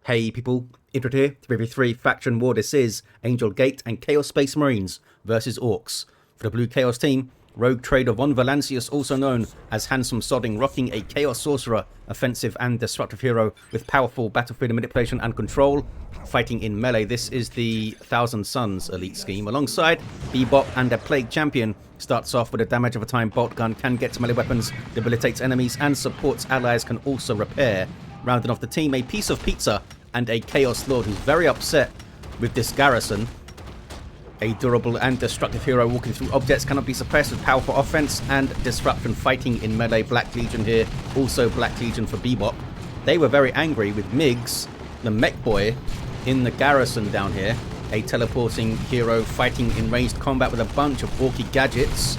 Hey people, Intro here, 3v3 Faction War. This is Angel Gate and Chaos Space Marines versus Orks. For the Blue Chaos team, Rogue Trader von Valancius, also known as Handsome Sodding, rocking a Chaos Sorcerer, offensive and destructive hero with powerful battlefield manipulation and control, fighting in melee. This is the Thousand Suns elite scheme. Alongside Bebop and a Plague Champion, starts off with a damage of a time bolt gun, can get to melee weapons, debilitates enemies and supports allies, can also repair. Rounding off the team, a piece of pizza and a Chaos Lord who's very upset with this garrison. A durable and destructive hero walking through objects, cannot be suppressed with powerful offense and disruption, fighting in melee. Black Legion here, also Black Legion for Bebop. They were very angry with Miggs, the Mekboy, in the garrison down here. A teleporting hero fighting in ranged combat with a bunch of orky gadgets,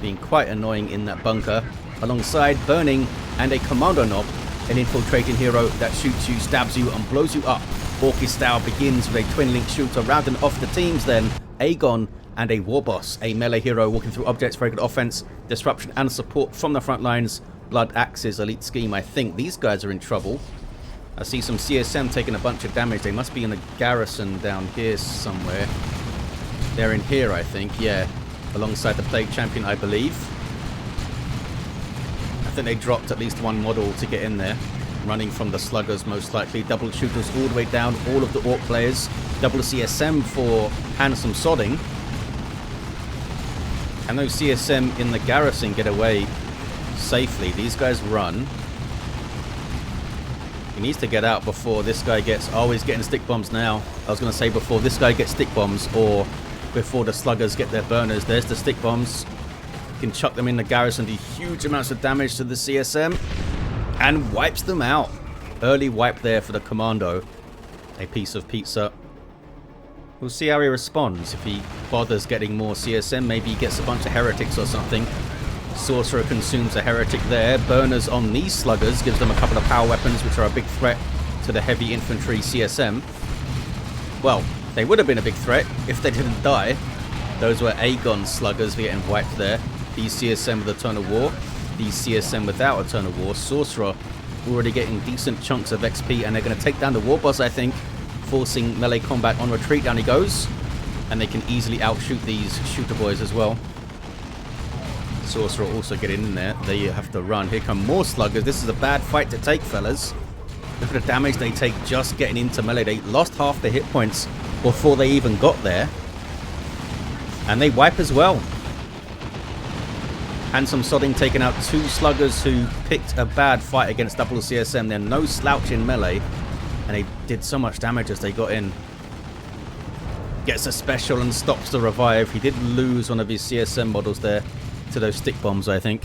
being quite annoying in that bunker. Alongside Burning and a Kommando knob, an infiltrating hero that shoots you, stabs you and blows you up. Orky style begins with a twin link shooter. Rounding off the teams then, Aegon and a Warboss, a melee hero walking through objects, very good offense, disruption and support from the front lines. Blood Axes elite scheme. I think these guys are in trouble. I see some CSM taking a bunch of damage. They must be in a garrison down here somewhere. They're in here, I think, yeah, alongside the Plague Champion, I believe. I think they dropped at least one model to get in there. Running from the sluggers, most likely. Double shooters all the way down, all of the Orc players. Double CSM for Handsome Sodding. Can those CSM in the garrison get away safely? These guys run. He needs to get out before this guy gets... Oh, he's getting stick bombs now. I was going to say before this guy gets stick bombs or before the sluggers get their burners. There's the stick bombs. Can chuck them in the garrison, do huge amounts of damage to the CSM and wipes them out. Early wipe there for the Kommando. A piece of pizza. We'll see how he responds. If he bothers getting more CSM, maybe he gets a bunch of heretics or something. Sorcerer consumes a heretic there. Burners on these sluggers gives them a couple of power weapons, which are a big threat to the heavy infantry CSM. Well, they would have been a big threat if they didn't die. Those were Aegon sluggers getting wiped there. These CSM with a turn of war. These CSM without a turn of war. Sorcerer already getting decent chunks of XP, and they're going to take down the Warboss, I think, forcing melee combat on retreat. Down he goes, and they can easily outshoot these shooter boys as well. Sorcerer also getting in there. They have to run. Here come more sluggers. This is a bad fight to take, fellas. Look at the damage they take just getting into melee. They lost half their hit points before they even got there, and they wipe as well. Handsome Sodding taking out two sluggers who picked a bad fight against double CSM. They're no slouch in melee, and they did so much damage as they got in. Gets a special and stops the revive. He did lose one of his CSM models there to those stick bombs, I think.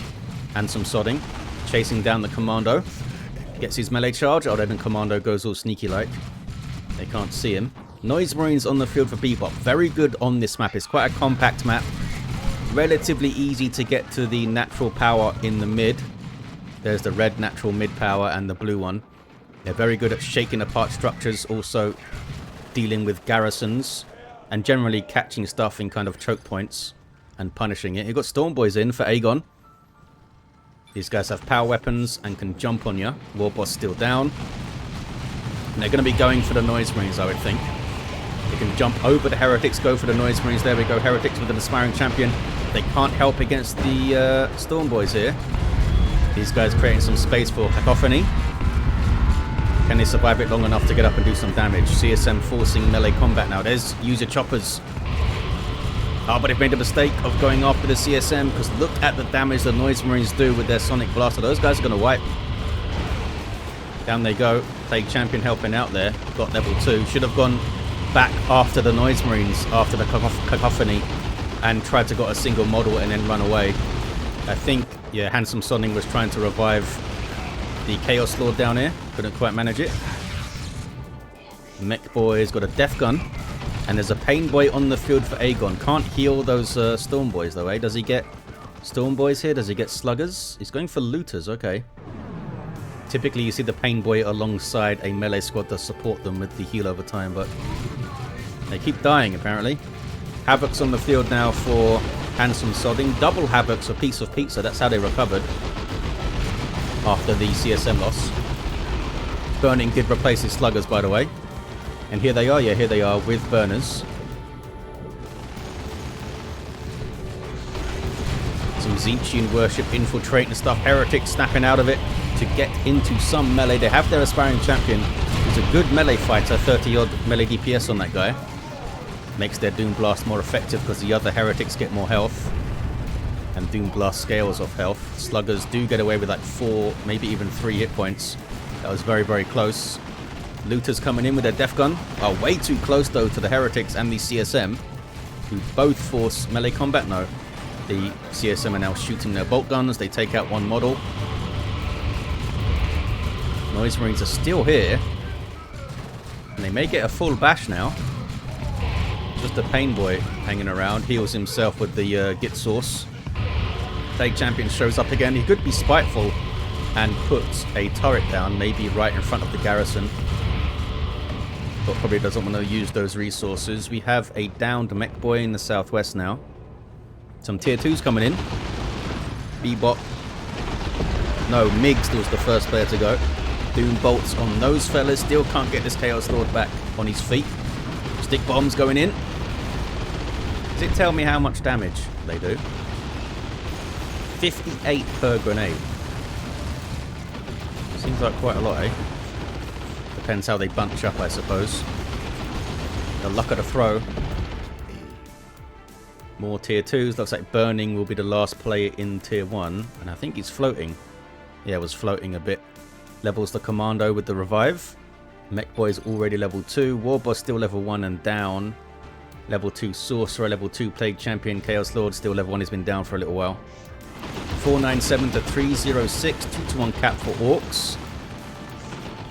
Handsome Sodding chasing down the Kommando. Gets his melee charge. Oh, then the Kommando goes all sneaky like. They can't see him. Noise Marines on the field for Bebop. Very good on this map. It's quite a compact map. Relatively easy to get to the natural power in the mid. There's the red natural mid power and the blue one. They're very good at shaking apart structures, also dealing with garrisons, and generally catching stuff in kind of choke points and punishing it. You've got Storm Boys in for Aegon. These guys have power weapons and can jump on you. Warboss still down. And they're going to be going for the Noise Marines, I would think. They can jump over the heretics, go for the Noise Marines. There we go, heretics with an aspiring champion. They can't help against the Storm Boys here. These guys creating some space for Cacophony. Can they survive it long enough to get up and do some damage? CSM forcing melee combat now. There's user choppers. Oh, but they've made the mistake of going after the CSM, because look at the damage the Noise Marines do with their Sonic Blaster. Those guys are going to wipe. Down they go. Plague Champion helping out there. Got level 2. Should have gone back after the Noise Marines, after the Cacophony, and tried to got a single model and then run away. I think, yeah, Handsome Sodding was trying to revive the Chaos Lord down here. Couldn't quite manage it. Mekboy's got a Death Gun. And there's a Pain Boy on the field for Aegon. Can't heal those Storm Boys though, eh? Does he get Storm Boys here? Does he get Sluggers? He's going for Looters, okay. Typically you see the Pain Boy alongside a melee squad to support them with the heal over time, but they keep dying apparently. Havocs on the field now for Handsome Sodding. Double Havocs, a piece of pizza. That's how they recovered after the CSM loss. Burning did replace his sluggers, by the way. And here they are, yeah, here they are with burners. Some Tzeentchian worship infiltrating stuff. Heretics snapping out of it to get into some melee. They have their aspiring champion, who's a good melee fighter, 30-odd melee DPS on that guy. Makes their Doom Blast more effective because the other heretics get more health. And Doom Blast scales off health. Sluggers do get away with like 4, maybe even 3 hit points. That was very, very close. Looters coming in with their Death Gun are way too close though to the heretics and the CSM, who both force melee combat. No, the CSM are now shooting their bolt guns. They take out one model. Noise Marines are still here, and they may get a full bash now. Just a Pain Boy hanging around, heals himself with the Git Source. Plague Champion shows up again. He could be spiteful and puts a turret down, maybe right in front of the garrison, but probably doesn't want to use those resources. We have a downed Mekboy in the southwest now. Some tier 2s coming in. Bebop. No, Miggs was the first player to go. Doom bolts on those fellas. Still can't get this Chaos Lord back on his feet. Stick bombs going in. Does it tell me how much damage they do? 58 per grenade. Seems like quite a lot, eh? Depends how they bunch up, I suppose. The luck of the throw. More tier 2s. Looks like Burning will be the last player in tier 1. And I think he's floating. Yeah, was floating a bit. Levels the Kommando with the revive. Mekboy's already level 2. Warboss still level 1 and down. Level 2 Sorcerer. Level 2 Plague Champion. Chaos Lord still level 1. He's been down for a little while. 497 to 306. 2-to-1 cap for Orks.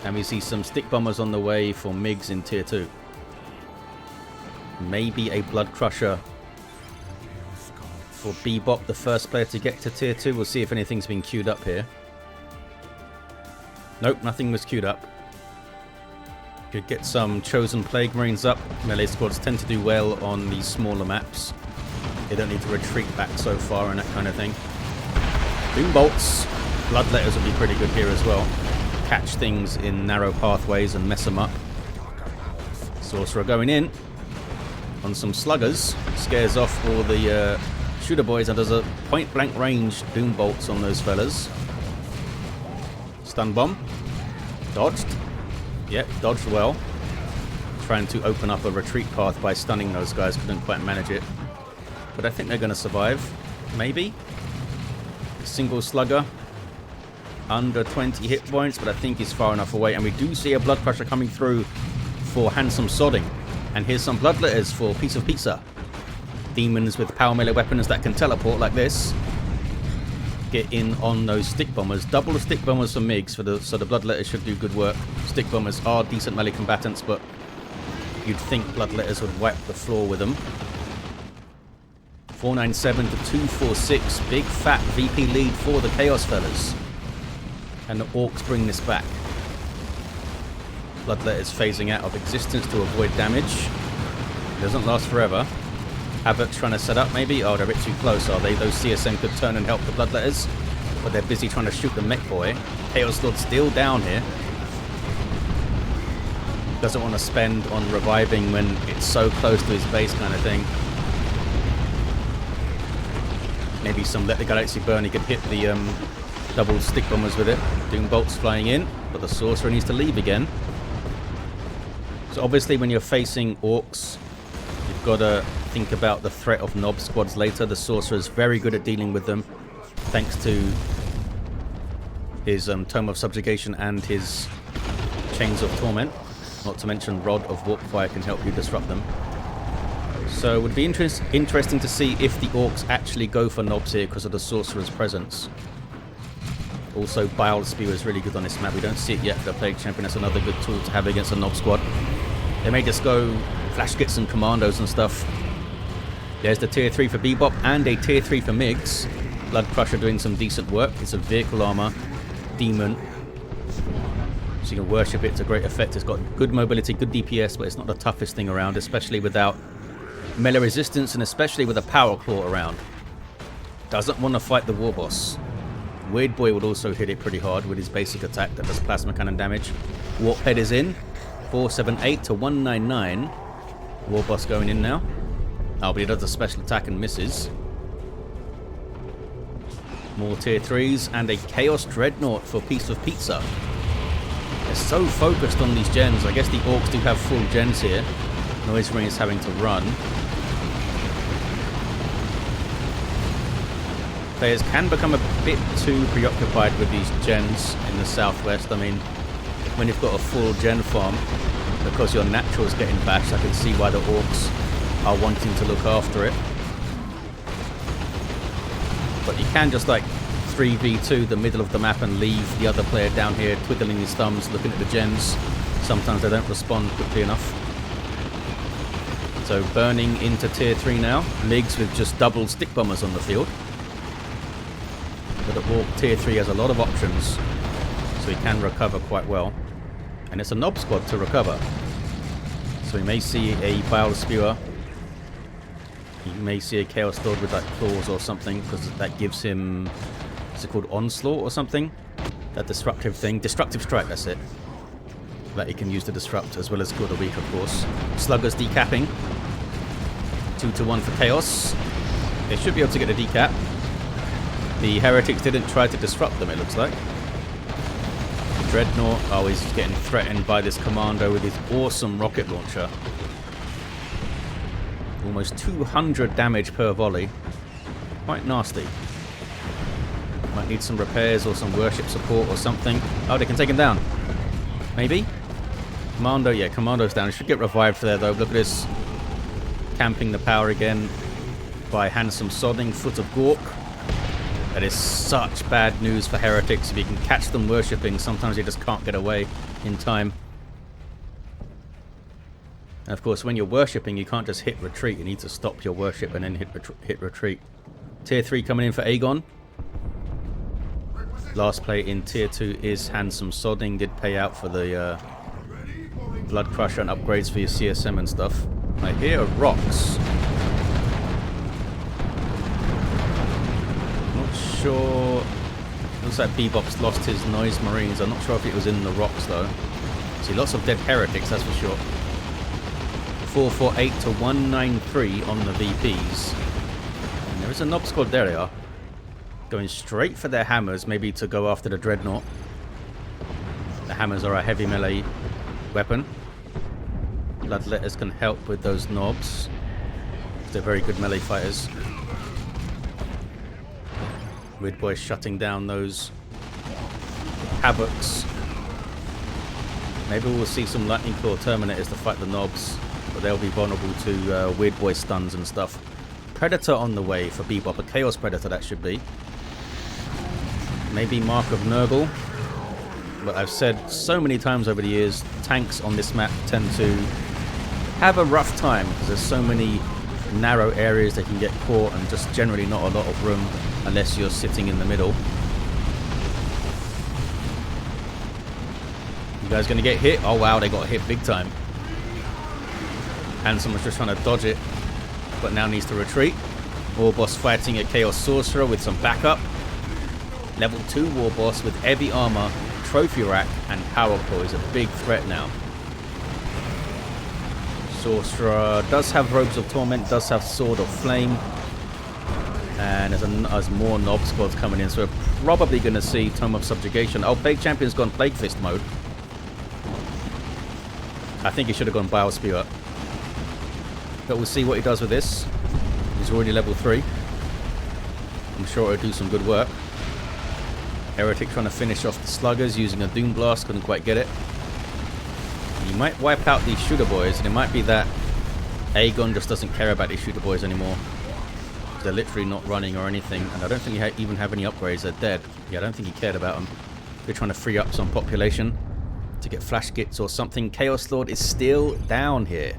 And we see some stick bombers on the way for Miggs in tier 2. Maybe a Blood Crusher for Bebop, the first player to get to tier 2. We'll see if anything's been queued up here. Nope, nothing was queued up. Could get some Chosen Plague Marines up. Melee squads tend to do well on these smaller maps. They don't need to retreat back so far and that kind of thing. Doom Bolts. Bloodletters will be pretty good here as well. Catch things in narrow pathways and mess them up. Sorcerer going in on some sluggers. Scares off all the shooter boys, and does a point blank range Doom Bolts on those fellas. Stun bomb. Dodged. Yep, dodged well. Trying to open up a retreat path by stunning those guys. Couldn't quite manage it. But I think they're going to survive. Maybe. Single slugger. Under 20 hit points, but I think he's far enough away. And we do see a Blood Crusher coming through for Handsome Sodding. And here's some Bloodletters for Piece of Pizza. Demons with power melee weapons that can teleport like this. Get in on those stick bombers. Double the stick bombers for Miggs, so the Bloodletters should do good work. Stick bombers are decent melee combatants, but you'd think Bloodletters would wipe the floor with them. 497 to 246. Big fat VP lead for the Chaos fellas. And the Orks bring this back. Bloodletters phasing out of existence to avoid damage. It doesn't last forever. Havoc's trying to set up maybe. Oh, they're a bit too close, are they? Those CSM could turn and help the Bloodletters, but they're busy trying to shoot the Mekboy. Chaos Lord still down here. Doesn't want to spend on reviving when it's so close to his base kind of thing. Maybe some Let the Galaxy Burn. He could hit the double stick bombers with it. Doom Bolts flying in, but the Sorcerer needs to leave again. So obviously when you're facing Orks, you've got to think about the threat of Nob squads later. The Sorcerer is very good at dealing with them, thanks to his Tome of Subjugation and his Chains of Torment. Not to mention Rod of Warpfire can help you disrupt them. So it would be interesting to see if the Orks actually go for Nobs here because of the Sorcerer's presence. Also, Bile Spear is really good on this map. We don't see it yet for the Plague Champion. That's another good tool to have against a Nob squad. They may just go Flash Gits and Commandos and stuff. There's the tier 3 for Bebop and a tier 3 for Miggs. Blood Crusher doing some decent work. It's a vehicle armor demon. So you can worship it to great effect. It's got good mobility, good DPS, but it's not the toughest thing around, especially without melee resistance and especially with a Power Claw around. Doesn't want to fight the Warboss. Weird Boy would also hit it pretty hard with his basic attack that does plasma cannon damage. Warp head is in. 478 to 199. Warboss going in now. Oh, but he does a special attack and misses. More tier 3s and a Chaos Dreadnought for Piece of Pizza. They're so focused on these gens. I guess the Orks do have full gens here. Noise Ring is having to run. Players can become a bit too preoccupied with these gens in the southwest. I mean, when you've got a full gen farm, because your natural's getting bashed, I can see why the Orks are wanting to look after it. But you can just like 3v2 the middle of the map and leave the other player down here twiddling his thumbs, looking at the gens. Sometimes they don't respond quickly enough. So burning into tier 3 now. Miggs with just double stick bombers on the field. But the Ork tier 3 has a lot of options, so he can recover quite well. And it's a Nob squad to recover. So we may see a Bile Spewer. You may see a Chaos Lord with like claws or something, because that gives him, is it called Onslaught or something? That disruptive thing. Destructive Strike, that's it. That he can use to disrupt, as well as Kill the Weak, of course. Sluggers decapping. 2 to 1 for Chaos. They should be able to get a decap. The Heretics didn't try to disrupt them, it looks like. Dreadnought, oh, he's getting threatened by this Kommando with his awesome rocket launcher. Almost 200 damage per volley. Quite nasty. Might need some repairs or some worship support or something. Oh, they can take him down. Maybe? Kommando, yeah, Kommando's down. He should get revived there, though. Look at this. Camping the power again by Handsome Sodding, Foot of Gork. That is such bad news for Heretics. If you can catch them worshipping, sometimes you just can't get away in time. And of course, when you're worshipping, you can't just hit retreat. You need to stop your worship and then hit retreat. Tier 3 coming in for Aegon. Last play in Tier 2 is Handsome Sodding. Did pay out for the Blood Crusher and upgrades for your CSM and stuff. I hear rocks. Sure. Looks like Bebop's lost his Noise Marines. I'm not sure if it was in the rocks though. See, lots of dead Heretics, that's for sure. 448 to 193 on the VPs. And there is a Nob squad, there they are. Going straight for their hammers, maybe to go after the Dreadnought. The hammers are a heavy melee weapon. Bloodletters can help with those knobs. They're very good melee fighters. Mekboy shutting down those Havocs. Maybe we'll see some Lightning Claw Terminators to fight the Knobs, but they'll be vulnerable to Weird Boy stuns and stuff. Predator on the way for Bebop, a Chaos Predator that should be. Maybe Mark of Nurgle. But I've said so many times over the years, tanks on this map tend to have a rough time because there's so many narrow areas they can get caught and just generally not a lot of room unless you're sitting in the middle. You guys gonna get hit? Oh wow, they got hit big time. And someone's just trying to dodge it, but now needs to retreat. Warboss fighting a Chaos Sorcerer with some backup. Level 2 Warboss with heavy armor, trophy rack, and power core is a big threat now. Sorcerer does have Robes of Torment, does have Sword of Flame, and there's more Nob squads coming in, so we're probably going to see Tome of Subjugation. Oh, Plague Champion's gone Plague Fist mode. I think he should have gone Bile Spewer. But we'll see what he does with this. He's already level 3. I'm sure it'll do some good work. Heretic trying to finish off the Sluggers using a Doom Blast, couldn't quite get it. He might wipe out these Shooter Boys, and it might be that Aegon just doesn't care about these Shooter Boys anymore. They're literally not running or anything, and I don't think he even have any upgrades. They're dead. Yeah, I don't think he cared about them. They're trying to free up some population to get flash kits or something. Chaos Lord is still down here.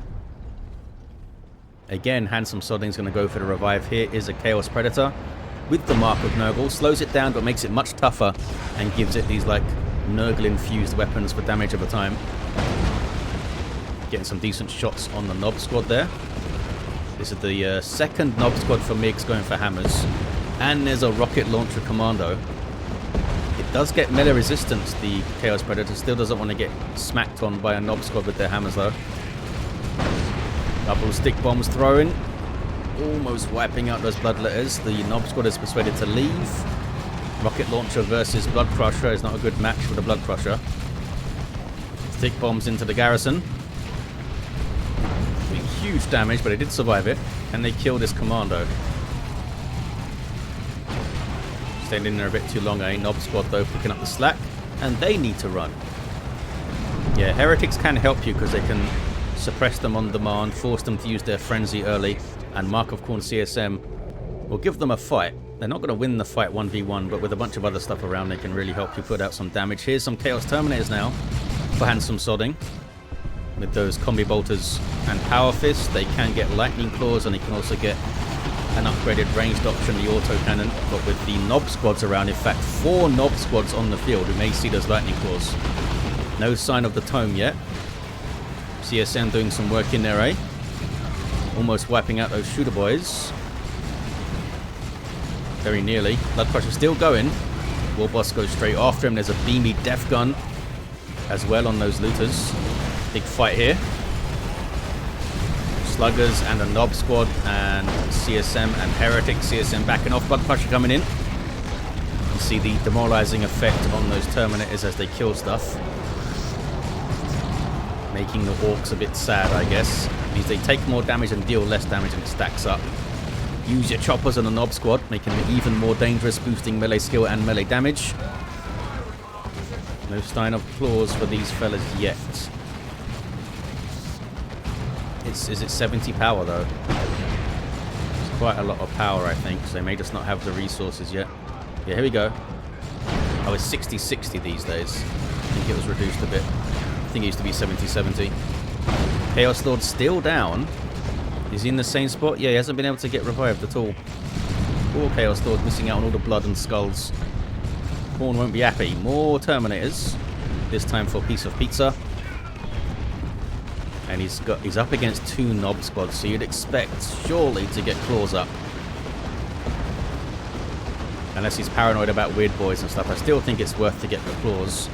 Again, Handsome Sodding's going to go for the revive. Here is a Chaos Predator with the Mark of Nurgle. Slows it down, but makes it much tougher and gives it these like Nurgle-infused weapons for damage over time. Getting some decent shots on the Nob squad there. This is the second Nob squad for Miggs going for hammers. And there's a rocket launcher Kommando. It does get melee resistance, the Chaos Predator. Still doesn't want to get smacked on by a Nob Squad with their hammers, though. Double stick bombs throwing. Almost wiping out those Bloodletters. The Nob Squad is persuaded to leave. Rocket Launcher versus Blood Crusher is not a good match for the Blood Crusher. Stick bombs into the garrison. Doing huge damage, but they did survive it. Can they kill this Kommando? Staying in there a bit too long, eh? Nob Squad, though, picking up the slack. And they need to run. Yeah, Heretics can help you because they can suppress them on demand, force them to use their Frenzy early, and Mark of Khorne CSM will give them a fight. They're not going to win the fight 1v1, but with a bunch of other stuff around, they can really help you put out some damage. Here's some Chaos Terminators now for handsome sodding. With those Combi Bolters and Power Fist, they can get Lightning Claws, and they can also get an upgraded ranged option, the Auto Cannon. But with the Nob Squads around, in fact 4 Nob Squads on the field, we may see those Lightning Claws. No sign of the Tome yet. CSM doing some work in there, eh? Almost wiping out those Shooter Boys. Very nearly. Blood Crusher still going. Warboss goes straight after him. There's a beamy Death Gun as well on those Looters. Big fight here. Sluggers and a Nob Squad and CSM and Heretic. CSM backing off. Blood Crusher coming in. You see the demoralizing effect on those Terminators as they kill stuff. Making the Orks a bit sad, I guess. It means they take more damage and deal less damage, and it stacks up. Use your choppers on the Nob Squad, making them even more dangerous, boosting melee skill and melee damage. No sign of claws for these fellas yet. Is it 70 power, though? It's quite a lot of power, I think, so they may just not have the resources yet. Yeah, here we go. Oh, it's 60-60 these days. I think it was reduced a bit. I think it used to be 70-70. Chaos Lord still down. Is he in the same spot? Yeah, he hasn't been able to get revived at all. Poor Chaos Lord missing out on all the blood and skulls. Khorne won't be happy. More Terminators. This time for a piece of pizza. And he's up against 2 Nob Squads, so you'd expect surely to get claws up. Unless he's paranoid about weird boys and stuff. I still think it's worth to get the claws.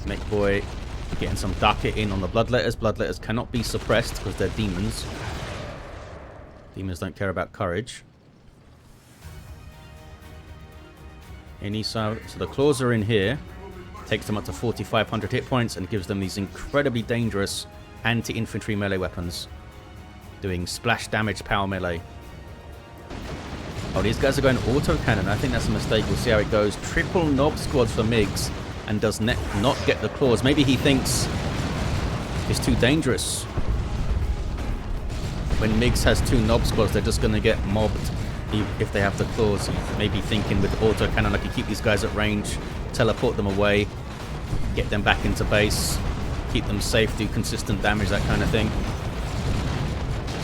Mekboy getting some Daka in on the Bloodletters. Bloodletters cannot be suppressed because they're demons. Demons don't care about courage. So the claws are in here. Takes them up to 4,500 hit points and gives them these incredibly dangerous anti-infantry melee weapons. Doing splash damage power melee. Oh, these guys are going auto cannon. I think that's a mistake. We'll see how it goes. Triple Nob Squads for Miggs. And does not get the claws. Maybe he thinks it's too dangerous. When Miggs has 2 Nob Squads, they're just going to get mobbed if they have the claws. Maybe thinking with auto cannon, I can keep these guys at range, teleport them away, get them back into base, keep them safe, do consistent damage, that kind of thing.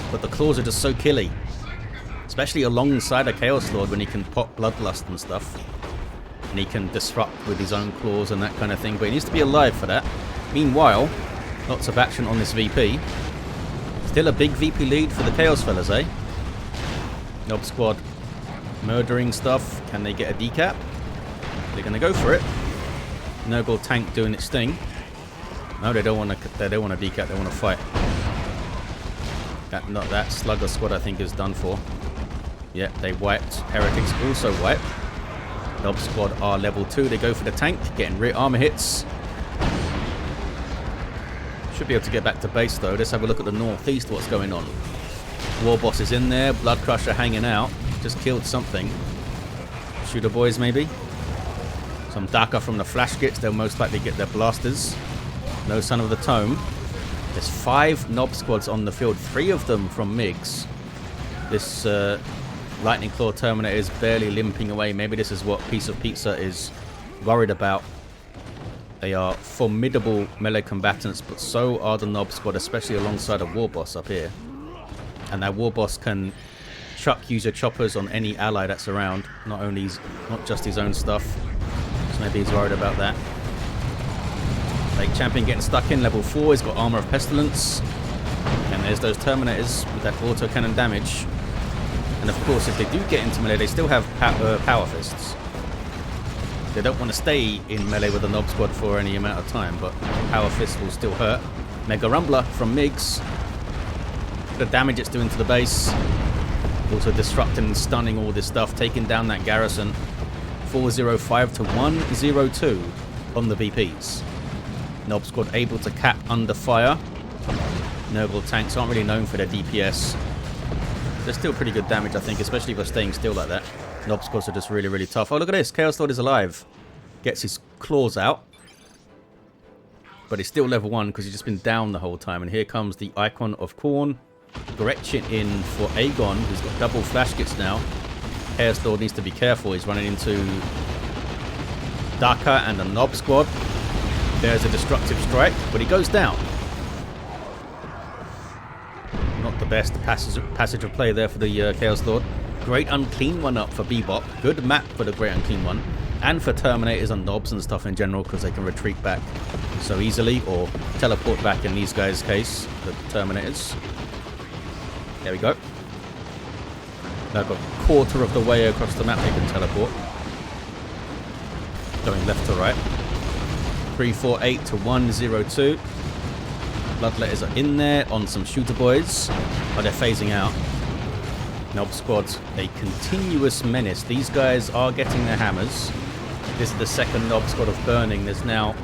But the claws are just so killy. Especially alongside a Chaos Lord when he can pop Bloodlust and stuff. And he can disrupt with his own claws and that kind of thing. But he needs to be alive for that. Meanwhile, lots of action on this VP. Still a big VP lead for the Chaos fellas, eh? Nob Squad murdering stuff. Can they get a decap? They're going to go for it. Nurgle tank doing its thing. No, they don't want to. They don't want to decap. They want to fight. That Slugger Squad, I think, is done for. Yeah, they wiped. Heretics also wiped. Nob Squad are level 2. They go for the tank, getting rear armor hits. Should be able to get back to base, though. Let's have a look at the northeast, what's going on. Warboss is in there. Blood Crusher hanging out. Just killed something. Shooter Boys, maybe. Some Daka from the Flash Kits. They'll most likely get their blasters. No sign of the Tome. There's 5 Nob Squads on the field. 3 of them from Miggs. This Lightning Claw Terminator is barely limping away. Maybe this is what Piece of Pizza is worried about. They are formidable melee combatants, but so are the Nob Squad, especially alongside a Warboss up here. And that Warboss can use your choppers on any ally that's around, not just his own stuff. So maybe he's worried about that. Lake Champion getting stuck in, level 4. He's got Armor of Pestilence. And there's those Terminators with that auto cannon damage. And of course, if they do get into melee, they still have power fists. They don't want to stay in melee with a Nob Squad for any amount of time, but power fists will still hurt. Mega Rumbler from Miggs. The damage it's doing to the base. Also disrupting and stunning all this stuff, taking down that garrison. 405 to 102 on the VPs. Nob Squad able to cap under fire. Nurgle tanks aren't really known for their DPS. They're still pretty good damage, I think, especially if they're staying still like that. Nob Squads are just really, really tough. Oh, look at this. Chaos Lord is alive. Gets his claws out. But he's still level 1 because he's just been down the whole time. And here comes the Icon of Khorne. Gretchen in for Aegon, who's got double flash kits now. Chaos Lord needs to be careful. He's running into Daka and the Nob Squad. There's a destructive strike, but he goes down. Not the best passage of play there for the Chaos Lord. Great Unclean One up for Bebop. Good map for the Great Unclean One. And for Terminators and Nobs and stuff in general, because they can retreat back so easily, or teleport back in these guys' case, the Terminators. There we go. Now I've got a quarter of the way across the map they can teleport. Going left to right. 348 to 102. Bloodletters are in there on some shooter boys, but they're phasing out. Nob Squad's a continuous menace. These guys are getting their hammers. This is the second Nob Squad of burning. There's now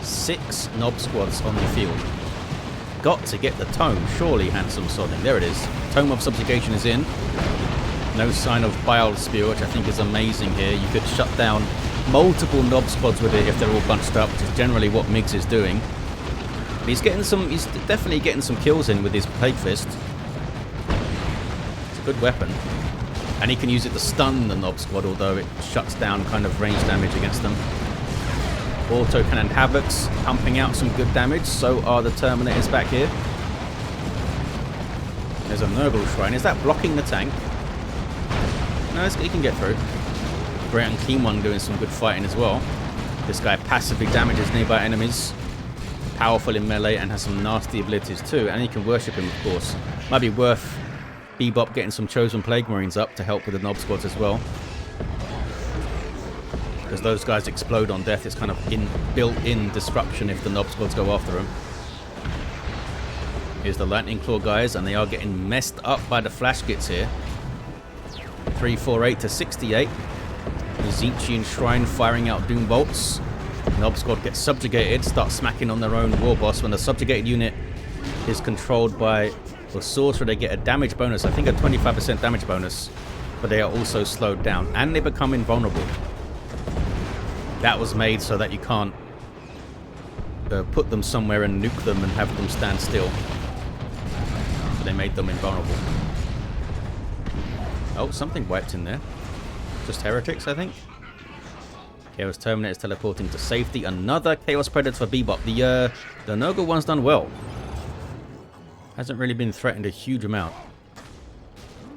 6 Nob Squads on the field. Got to get the tome, surely, handsome sodding. There it is. Tome of Subjugation is in. No sign of Bile Spear, which I think is amazing here. You could shut down multiple Nob Squads with it if they're all bunched up, which is generally what Miggs is doing. But he's definitely getting some kills in with his Plague Fist. It's a good weapon. And he can use it to stun the Nob Squad, although it shuts down kind of range damage against them. Auto Cannon Havocs pumping out some good damage. So are the Terminators back here. There's a Nurgle Shrine. Is that blocking the tank? No, he can get through. Great Unclean One doing some good fighting as well. This guy passively damages nearby enemies. Powerful in melee and has some nasty abilities too. And he can worship him, of course. Might be worth Bebop getting some Chosen Plague Marines up to help with the Nob Squads as well. Because those guys explode on death. It's kind of built-in disruption if the Nob Squads go after them. Here's the Lightning Claw guys, and they are getting messed up by the flash kits here. 348 to 68. The Tzeentchian Shrine firing out Doom Bolts. Nob Squad gets subjugated, start smacking on their own Warboss. When the subjugated unit is controlled by the Sorcerer, they get a damage bonus. I think a 25% damage bonus. But they are also slowed down, and they become invulnerable. That was made so that you can't put them somewhere and nuke them and have them stand still. So they made them invulnerable. Oh, something wiped in there. Just heretics, I think. Chaos Terminators teleporting to safety. Another Chaos Predator for Bebop. The Nurgle one's done well. Hasn't really been threatened a huge amount.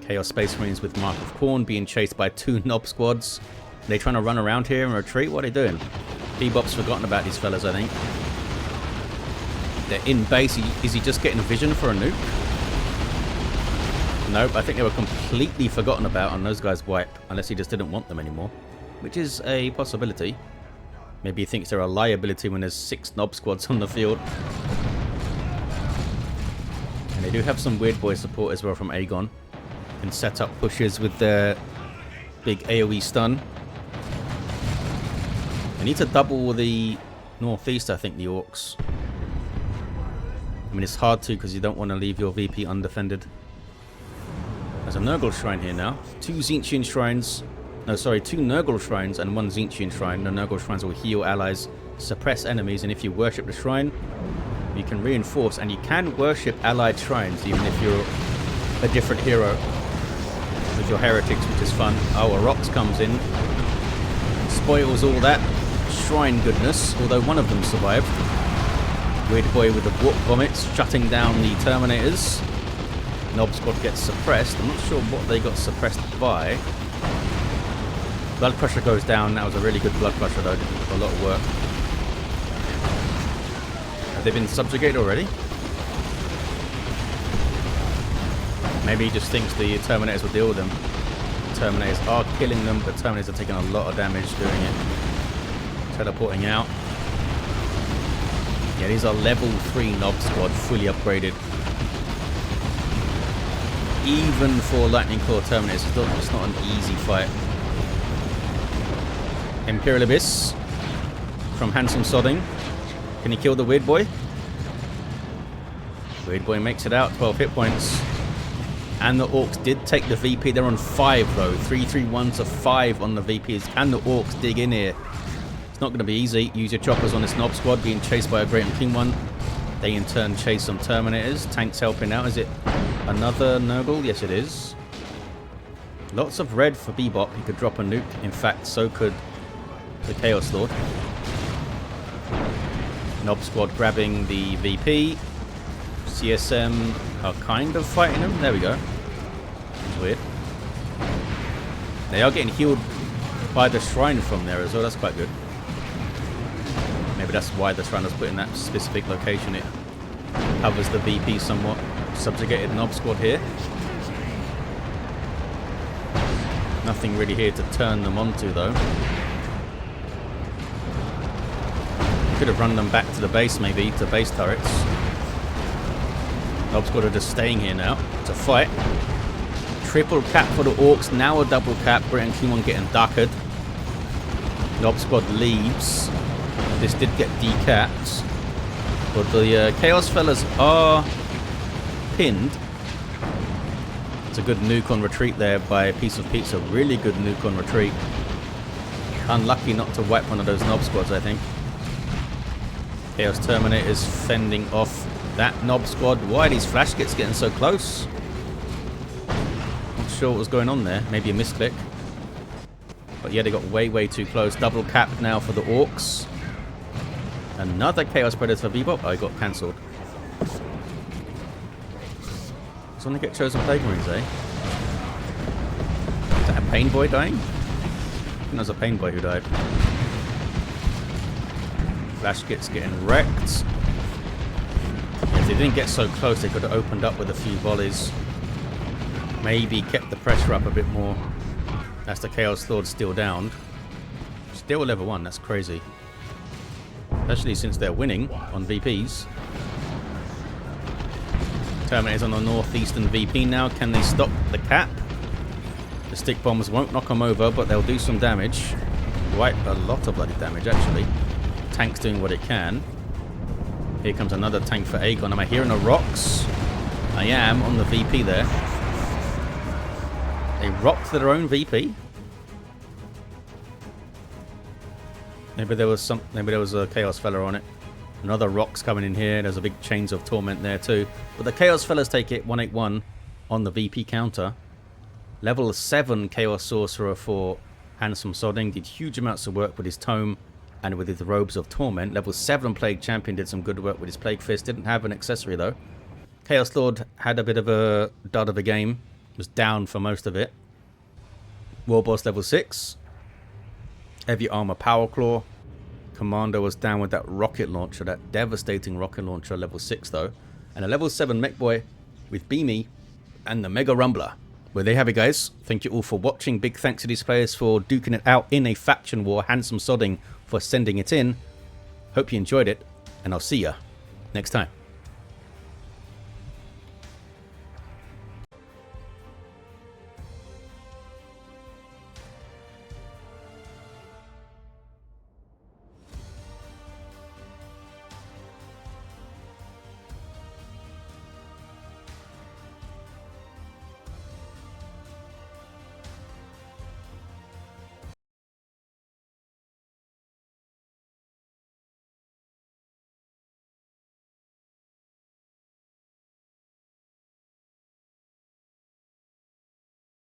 Chaos Space Marines with Mark of Khorne being chased by 2 Nob Squads. Are they trying to run around here and retreat? What are they doing? Bebop's forgotten about these fellas, I think. They're in base. Is he just getting a vision for a nuke? Nope, I think they were completely forgotten about and those guys wipe. Unless he just didn't want them anymore. Which is a possibility. Maybe he thinks they're a liability when there's 6 Nob Squads on the field. And they do have some Weird Boy support as well from Aegon. Can set up pushes with their big AoE stun. They need to double the northeast, I think, the Orks. I mean, it's hard to because you don't want to leave your VP undefended. There's a Nurgle Shrine here now. 2 Tzeentchian Shrines. No, sorry, 2 Nurgle Shrines and 1 Tzeentchian Shrine. The Nurgle Shrines will heal allies, suppress enemies, and if you worship the shrine, you can reinforce. And you can worship allied shrines, even if you're a different hero with your heretics, which is fun. Oh, a Orks comes in. Spoils all that shrine goodness, although one of them survived. Weird Boy with the Warp Vomits, shutting down the Terminators. Nob Squad gets suppressed. I'm not sure what they got suppressed by. Blood Crusher goes down. That was a really good Blood Crusher, though. Did a lot of work. Have they been subjugated already? Maybe he just thinks the Terminators will deal with them. Terminators are killing them, but Terminators are taking a lot of damage doing it. Teleporting out. Yeah, these are level 3 Nob Squad, fully upgraded. Even for Lightning Claw Terminators, it's not an easy fight. Imperial Abyss from Handsome Sodding. Can he kill the Weird Boy? Weird Boy makes it out, 12 hit points. And the Orks did take the VP. They're on 5 though. 3-3-1 to 5 on the VPs. Can the Orks dig in here? It's not going to be easy. Use your choppers on this Nob Squad being chased by a Great and King one. They in turn chase some Terminators. Tanks helping out. Is it another Nurgle? Yes, it is. Lots of red for Bebop. He could drop a nuke. In fact, so could the Chaos Lord. Nob Squad grabbing the VP. CSM are kind of fighting him. There we go. That's weird. They are getting healed by the Shrine from there as well. That's quite good. Maybe that's why the Shrine was put in that specific location. It covers the VP somewhat. Subjugated Nob Squad here. Nothing really here to turn them onto though. Could have run them back to the base maybe, to base turrets. Nob Squad are just staying here now. It's a fight. Triple cap for the Orks. Now a double cap. Britain Q1 getting duckered. Nob Squad leaves. This did get decapped. But the Chaos Fellas are pinned. It's a good nuke on retreat there by a Piece of Pizza. Really good nuke on retreat. Unlucky not to wipe one of those Nob Squads, I think. Chaos Terminators fending off that Nob Squad. Why are these flash kits getting so close? Not sure what was going on there. Maybe a misclick. But yeah, they got way too close. Double cap now for the Orks. Another Chaos Predator for Bebop. Oh, he got cancelled. Someone get chosen Plague Marines, eh? Is that a Pain Boy dying? I think that was a Pain Boy who died. Flash kits getting wrecked. If they didn't get so close, they could have opened up with a few volleys. Maybe kept the pressure up a bit more. That's the Chaos Lord still downed. Still level 1, that's crazy. Especially since they're winning on VPs. Terminators on the northeastern VP now. Can they stop the cap? The stick bombs won't knock them over, but they'll do some damage. Quite a lot of bloody damage, actually. Tank's doing what it can. Here comes another tank for Aegon. Am I hearing the rocks? I am on the VP there. They rocked their own VP. Maybe there was a Chaos Fella on it. Another rocks coming in here. There's a big Chains of Torment there too. But the Chaos Fellas take it 181 on the VP counter. Level 7 Chaos Sorcerer for Handsome Sodding. Did huge amounts of work with his Tome and with his Robes of Torment. Level 7 Plague Champion did some good work with his Plague Fist. Didn't have an accessory though. Chaos Lord had a bit of a dud of a game. Was down for most of it. Warboss level 6. Heavy Armor Power Claw. Kommando was down with that rocket launcher, that devastating rocket launcher, level 6 though. And a level 7 Mekboy with Beamy and the Mega Rumbler. Well, there you have it, guys. Thank you all for watching. Big thanks to these players for duking it out in a faction war. Handsome Sodding for sending it in. Hope you enjoyed it, and I'll see ya next time.